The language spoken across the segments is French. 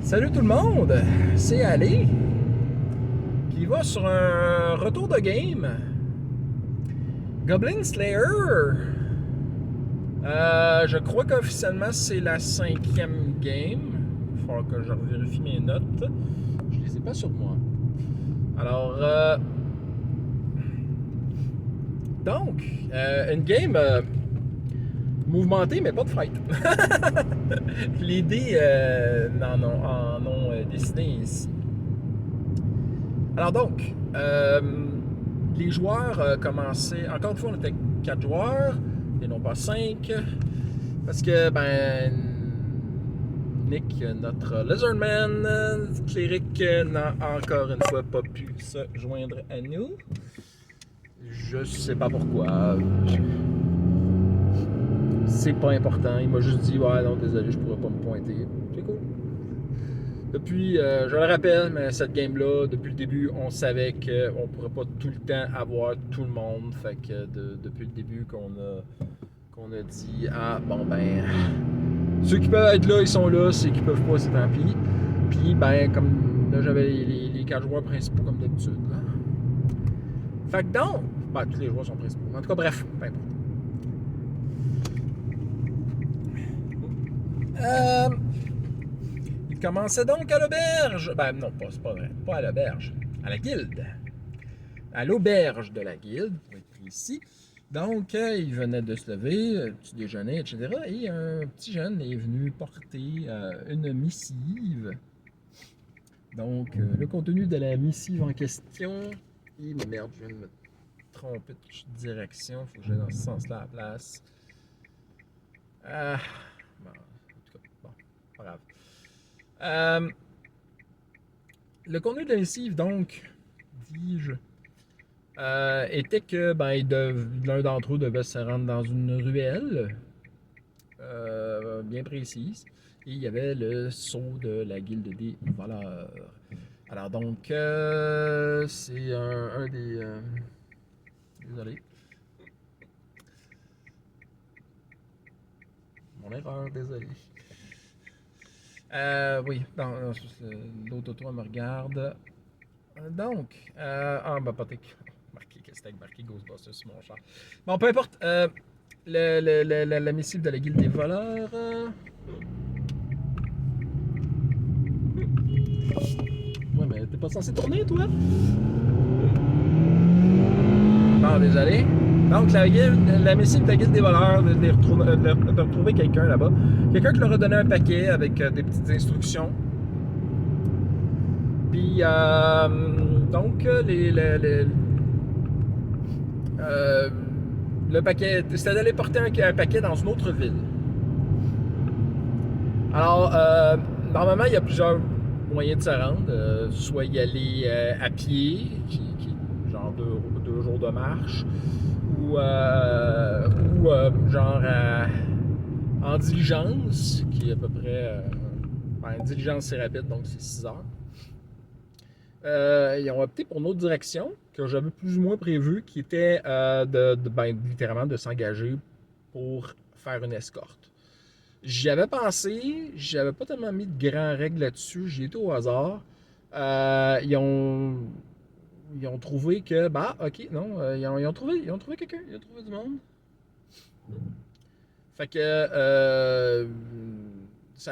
Salut tout le monde, c'est Ali qui va sur un retour de game. Goblin Slayer. Je crois qu'officiellement c'est la 5e game. Il va falloir que je vérifie mes notes. Je les ai pas sur moi. Alors, donc, une game mouvementée mais pas de fight. Les dés en ont décidé ainsi. Alors donc, les joueurs commençaient. Encore une fois, on était 4 joueurs et non pas 5. Parce que, Nick, notre Lizardman, cléric, n'a encore une fois pas pu se joindre à nous. Je sais pas pourquoi. C'est pas important. Il m'a juste dit, ouais, non, désolé, je pourrais pas me pointer. C'est cool. Depuis, je le rappelle, mais cette game-là, depuis le début, on savait qu'on ne pourrait pas tout le temps avoir tout le monde. Fait que depuis le début qu'on a dit, ah, bon, ceux qui peuvent être là, ils sont là. Ceux qui peuvent pas, c'est tant pis. Puis, comme là, j'avais les 4 joueurs principaux comme d'habitude. Là. Fait que donc, tous les joueurs sont principaux. En tout cas, bref, peu importe. Il commençait donc à l'auberge. Non, c'est pas vrai. Pas à l'auberge. À la guilde. À l'auberge de la guilde, pour être précis. Donc, il venait de se lever, petit déjeuner, etc. Et un petit jeune est venu porter une missive. Donc, le contenu de la missive en question. Merde, je viens de me tromper de direction. Faut que j'aille dans ce sens-là à la place. Bon, en tout cas, bon, pas grave. Le contenu de la missive, donc, dis-je, était que l'un d'entre eux devait se rendre dans une ruelle bien précise. Et il y avait le sceau de la guilde des voleurs. Alors donc, c'est un des... désolé. Mon erreur, désolé. Oui, l'autre auto me regarde. Donc, peut-être marqué, qu'est-ce que c'était marqué Ghostbusters sur mon char. Bon, peu importe. La missive de la guilde des voleurs. Ouais, mais t'es pas censé tourner, toi? Bon, désolé. Donc, la missive de la guilde des voleurs, de retrouver quelqu'un là-bas. Quelqu'un qui leur a donné un paquet avec des petites instructions. Puis, donc, le paquet, c'était d'aller porter un paquet dans une autre ville. Alors, normalement, il y a plusieurs moyens de se rendre. Soit y aller à pied, genre 2 jours de marche, ou genre en diligence, qui est à peu près... en diligence, c'est rapide, donc c'est 6 heures. Ils ont opté pour une autre direction que j'avais plus ou moins prévu, qui était littéralement de s'engager pour faire une escorte. J'y avais pensé, j'avais pas tellement mis de grandes règles là-dessus, j'y étais au hasard. Ils ont trouvé que, ok, non, ils ont trouvé quelqu'un, ils ont trouvé du monde. Fait que,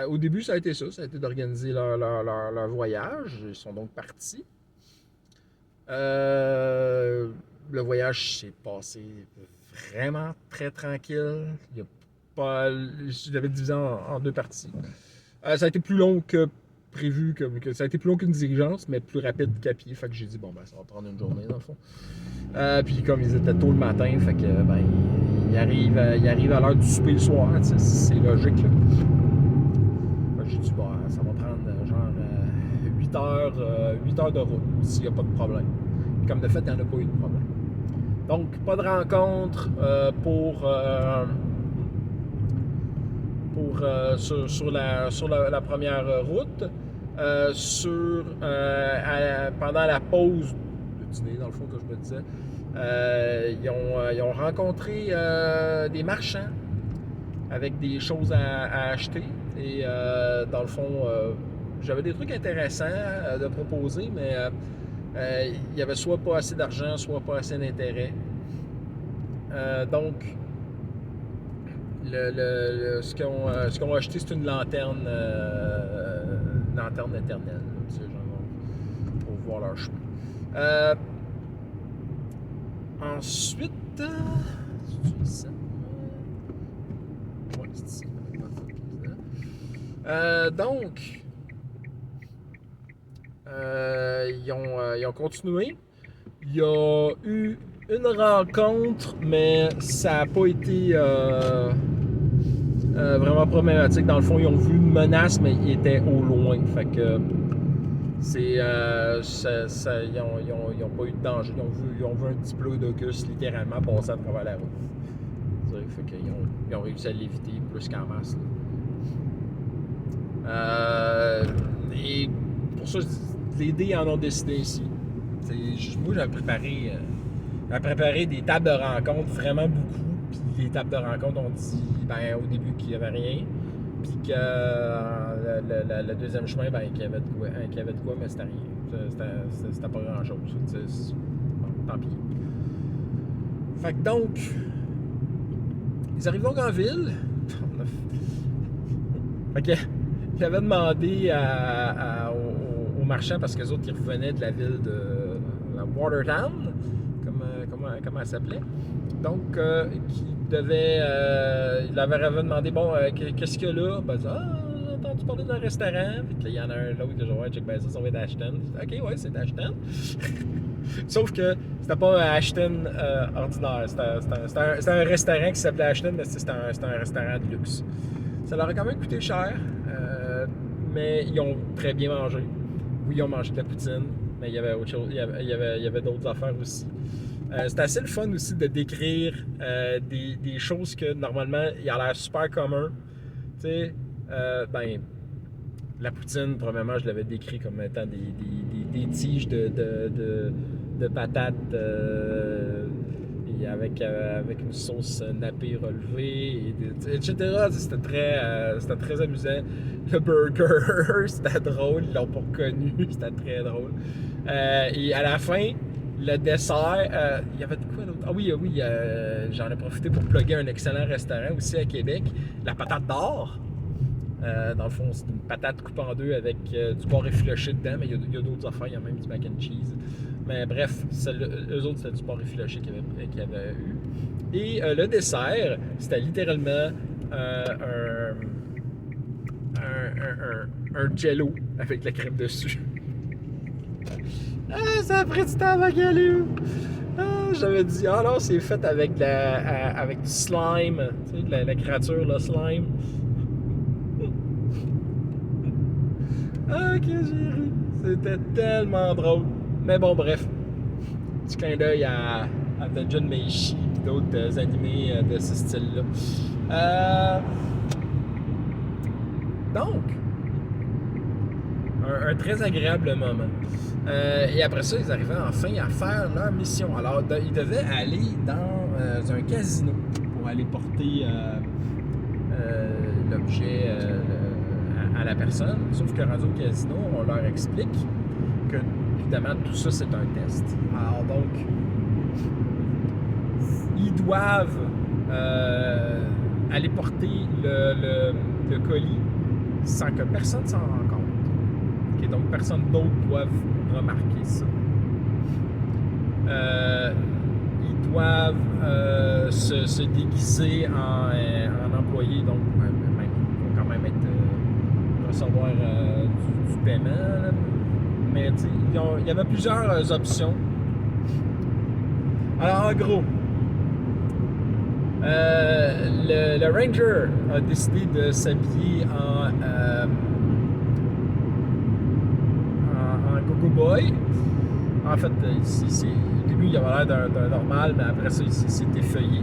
au début, ça a été d'organiser leur voyage. Ils sont donc partis. Le voyage s'est passé vraiment très tranquille. Je l'avais divisé en 2 parties. Ça a été plus long que prévu, ça a été plus long qu'une diligence, mais plus rapide qu'à pied. Fait que j'ai dit, ça va prendre une journée dans le fond. Puis comme ils étaient tôt le matin, fait que ils arrivent à l'heure du souper le soir. C'est logique. Là. J'ai dit, ça va prendre genre 8 heures de route, s'il n'y a pas de problème. Puis comme de fait, il n'y en a pas eu de problème. Donc, pas de rencontre sur la première route. Pendant la pause de dîner, dans le fond, que je me disais, ils ont rencontré des marchands avec des choses à acheter. Et dans le fond, j'avais des trucs intéressants de proposer, mais il y avait soit pas assez d'argent, soit pas assez d'intérêt. Donc, ce qu'on a acheté, c'est une lanterne éternelle, tu sais, genre, pour voir leur chemin. Ensuite, c'est ici. Ouais, c'est ici. Donc, ils ont continué. Il y a eu une rencontre, mais ça n'a pas été vraiment problématique. Dans le fond, ils ont vu une menace, mais ils étaient au loin. Fait que c'est, ils ont pas eu de danger. Ils ont vu un petit Diplodocus littéralement passer à travers la route. Fait qu'ils ont réussi à l'éviter plus qu'en masse. Et pour ça, les dés en ont décidé ici. Moi, j'avais préparé des tables de rencontre vraiment beaucoup. Puis les tables de rencontre ont dit au début qu'il n'y avait rien. Puis que le deuxième chemin, qu'il y avait de quoi, mais c'était rien. C'était pas grand chose. Bon, tant pis. Fait que donc, ils arrivent donc en ville. Fait que j'avais demandé aux marchands, parce qu'eux autres, ils revenaient de la ville de Watertown, comment elle s'appelait. Donc, il avait demandé, qu'est-ce qu'il y a là? Ben, j'ai entendu parler d'un restaurant. Puis là, il y en a un l'autre que je vois, check bien ça va être Ashton. Ok, ouais, c'est Ashton. Sauf que c'était pas un Ashton ordinaire. C'était un restaurant qui s'appelait Ashton, mais c'était un restaurant de luxe. Ça leur a quand même coûté cher, mais ils ont très bien mangé. Oui, ils ont mangé de la poutine, mais il y avait autre chose, il y avait d'autres affaires aussi. C'était assez le fun aussi de décrire des choses que normalement il a l'air super commun. Tu sais, la poutine, premièrement, je l'avais décrit comme étant des tiges de patates et avec une sauce nappée relevée, etc. C'était très amusant. Le burger, c'était drôle, ils l'ont pas reconnu, c'était très drôle. Et à la fin, le dessert, il y avait de quoi d'autre? Ah oui, j'en ai profité pour plugger un excellent restaurant aussi à Québec, la patate d'or. Dans le fond, c'est une patate coupée en deux avec du porc effiloché dedans, mais il y a d'autres affaires, il y a même du mac and cheese. Mais bref, eux autres, c'était du porc effiloché qu'ils avaient eu. Et le dessert, c'était littéralement un jello avec de la crème dessus. Ça a pris du temps avant qu'elle ait eu. J'avais dit, non, c'est fait avec avec du slime, tu sais, la créature, le slime. Ok, j'ai ri. C'était tellement drôle. Mais bon, bref. Petit clin d'œil à Dungeon Meshi et d'autres animés de ce style-là. Donc, un très agréable moment. Et après ça, ils arrivaient enfin à faire leur mission. Alors, ils devaient aller dans un casino pour aller porter l'objet à la personne. Sauf que rendu au casino, on leur explique que, évidemment, tout ça, c'est un test. Alors donc, ils doivent aller porter le colis sans que personne s'en rende compte. Okay, donc, personne d'autre doit remarquer ça. Ils doivent se déguiser en employés, donc ils vont quand même recevoir du paiement. Là. Mais il y avait plusieurs options. Alors, en gros, le Ranger a décidé de s'habiller en Go-Go Boy. En fait, au début, il avait l'air d'un normal, mais après ça, il s'est effeuillé.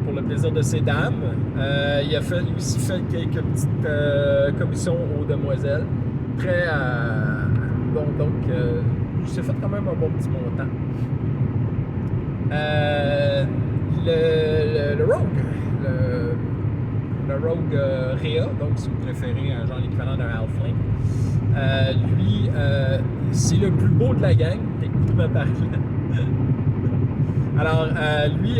Pour le plaisir de ces dames. Il a aussi fait quelques petites commissions aux demoiselles. Très bon, donc, il s'est fait quand même un bon petit montant. Le Rogue, le Rogue Rhea, donc si vous préférez genre l'équivalent d'un Halfling. Lui, c'est le plus beau de la gang, techniquement parlant. Alors, lui, il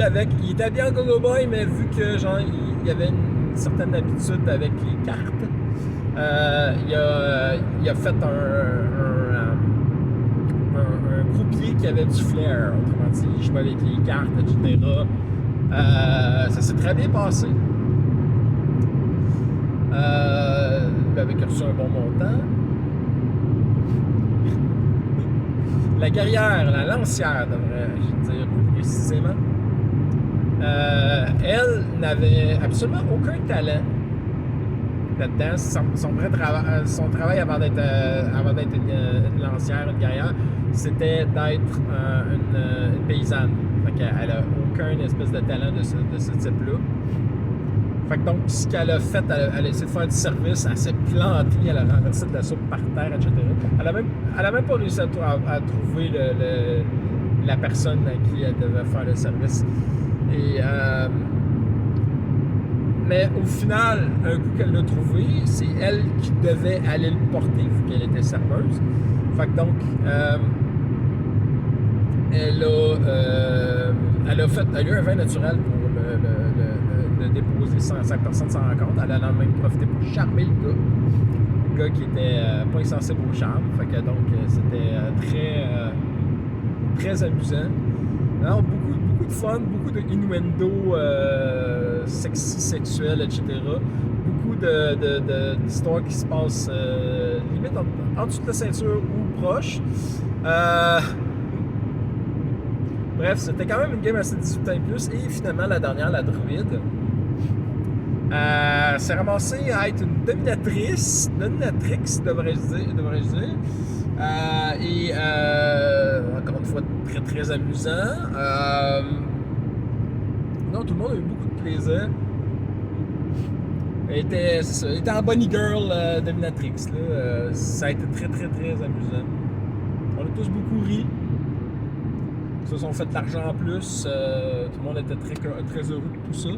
était habillé en Go-Go Boy, mais vu que genre il avait une certaine habitude avec les cartes, il a fait un croupier qui avait du flair. Autrement dit, il jouait avec les cartes, etc. Ça s'est très bien passé. Il avait reçu un bon montant. La guerrière, la lancière, devrais-je dire plus précisément, elle n'avait absolument aucun talent là-dedans. Son travail avant d'être une lancière, une guerrière, c'était d'être une paysanne. Fait qu'elle n'a aucun espèce de talent de ce type-là. Fait que donc, ce qu'elle a fait, elle a essayé de faire du service, elle s'est plantée, elle a renversé de la soupe par terre, etc. Elle a même pas réussi à trouver la personne à qui elle devait faire le service. Mais au final, un coup qu'elle l'a trouvé, c'est elle qui devait aller le porter, vu qu'elle était serveuse. Fait que donc, elle a eu un vin naturel pour le déposer sans que personne s'en rende compte. Elle en a même profité pour charmer le gars qui était pas insensible au charme. Fait que donc, c'était très amusant. Alors, beaucoup de fun, beaucoup de innuendo sexy, sexuel, etc. Beaucoup d'histoires qui se passent limite en dessous de la ceinture ou proche. Bref, c'était quand même une game assez 18 ans et plus. Et finalement, la dernière, la druide, s'est ramassée à être une dominatrix, devrais-je dire. Encore une fois, très très amusant. Non, tout le monde a eu beaucoup de plaisir. Elle était en bunny girl dominatrix. Là. Ça a été très très très amusant. On a tous beaucoup ri. Ils se sont fait de l'argent en plus. Tout le monde était très, très heureux de tout ça.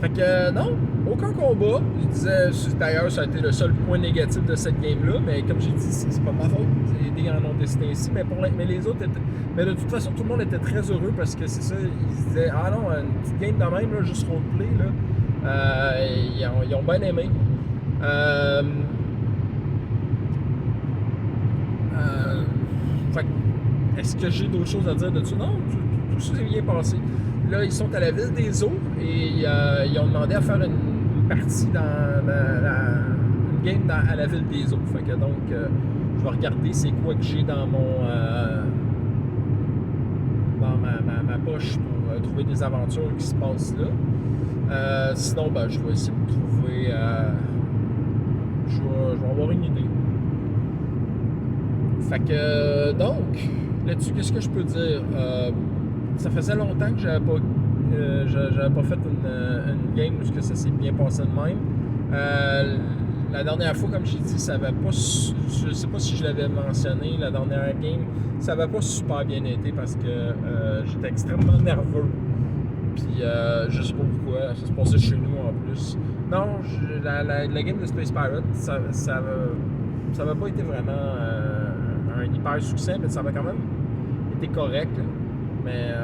Fait que non, aucun combat. Je disais, d'ailleurs, ça a été le seul point négatif de cette game-là, mais comme j'ai dit, c'est pas ma faute. Des en ont décidé ainsi, mais les autres étaient. Mais de toute façon, tout le monde était très heureux parce que c'est ça, ils se disaient, ah non, une petite game de même, là, juste roleplay, là. Ils ont bien aimé. Fait que, est-ce que j'ai d'autres choses à dire de ça? Non, tout ça s'est bien passé. Là, ils sont à la ville des eaux et ils ont demandé à faire une partie une game à la ville des eaux. Fait que donc, je vais regarder c'est quoi que j'ai dans ma poche pour trouver des aventures qui se passent là. Sinon, ben, je vais essayer de trouver. Je vais avoir une idée. Fait que donc, là-dessus, qu'est-ce que je peux dire? Ça faisait longtemps que j'avais pas fait une game où ça s'est bien passé de même. La dernière fois, comme j'ai dit, ça avait pas. Je sais pas si je l'avais mentionné, la dernière game, ça avait pas super bien été parce que j'étais extrêmement nerveux. Puis je sais pas pourquoi, ça se passait chez nous en plus. Non, la game de Space Pirate, ça avait pas été vraiment un hyper succès, mais ça avait quand même été correct. Là. Mais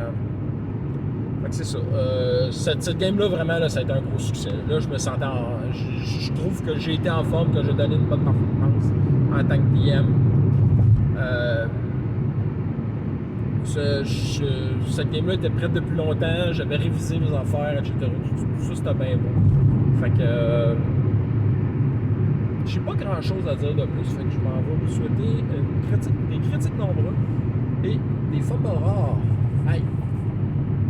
fait que c'est ça. Cette game-là, vraiment, là, ça a été un gros succès. Là, je me sentais je trouve que j'ai été en forme, que j'ai donné une bonne performance en tant que DM. Cette game-là était prête depuis longtemps, j'avais révisé mes affaires, etc. Tout ça, c'était bien beau. Fait que j'ai pas grand-chose à dire de plus, fait que je m'en vais vous souhaiter des critiques nombreux et des fumbles rares. Aïe!